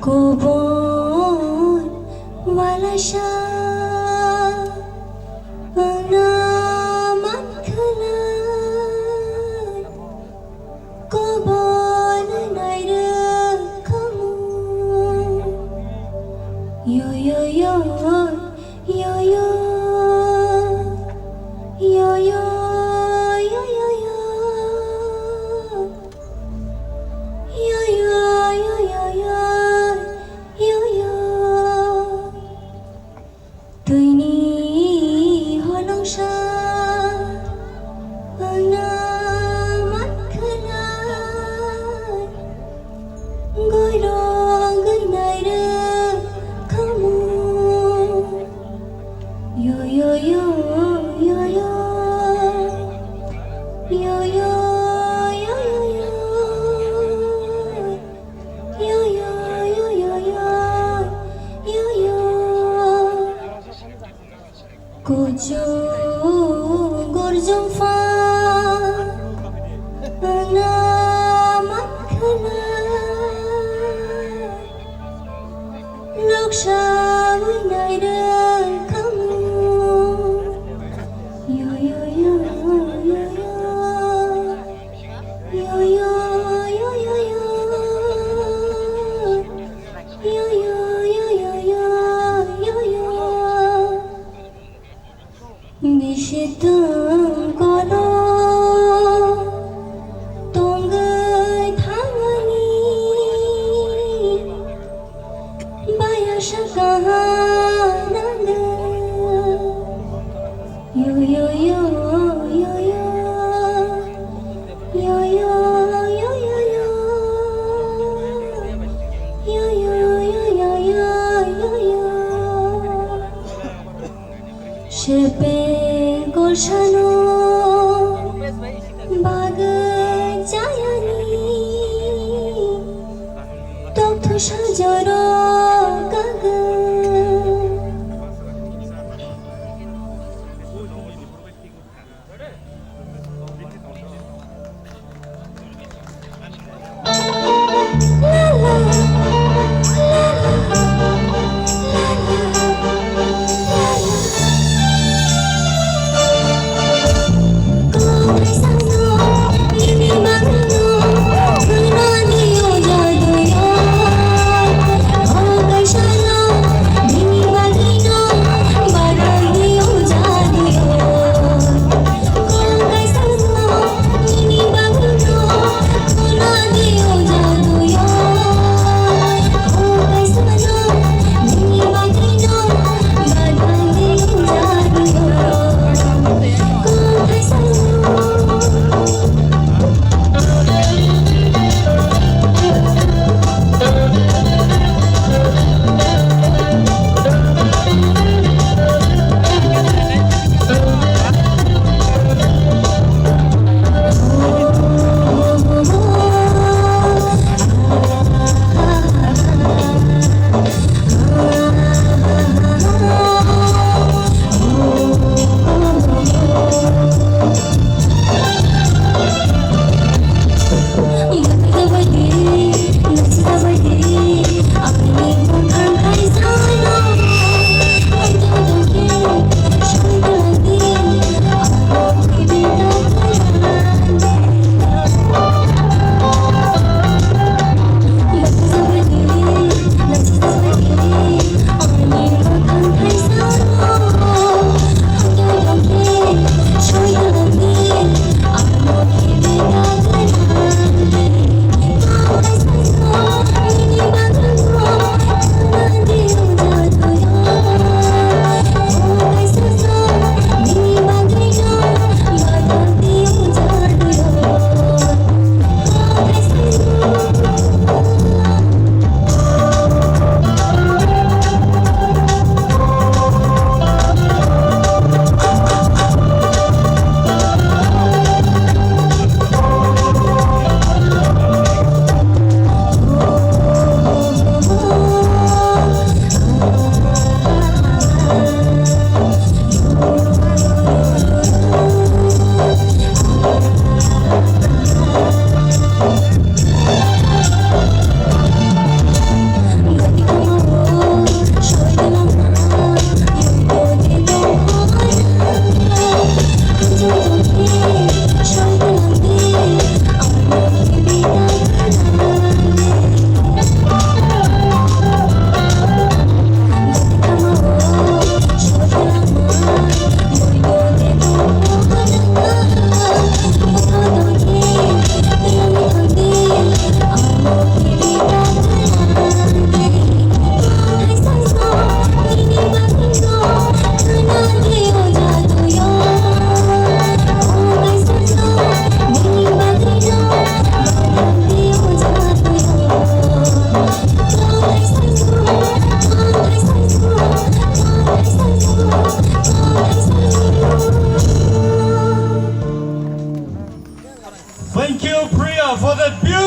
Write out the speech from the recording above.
Kubur walasya Penamat kelai Kubur naik kamu Yo yo yo yo yo yo yo yo yo yo yo yo yo yo yo yo yo Tuini holongsa Penamat kelai Goyrong naik kamu Yo yo yo yo yo yo yo yo yo yo yo yo yo yo yo Kucu gurjung fa Penamat kelai Loksa naik kamu Yo yo yo yo yo yo yo yo yo yo yo yo yo yo yo yo Nishitung kono Tonggai tangani Bayasha kahananda Yo yo yo yo yo yo yo yo yo yo yo yo yo yo yo yo Shepe golshano bagai jayani Tokto sajaro gaga Shalom for that beautiful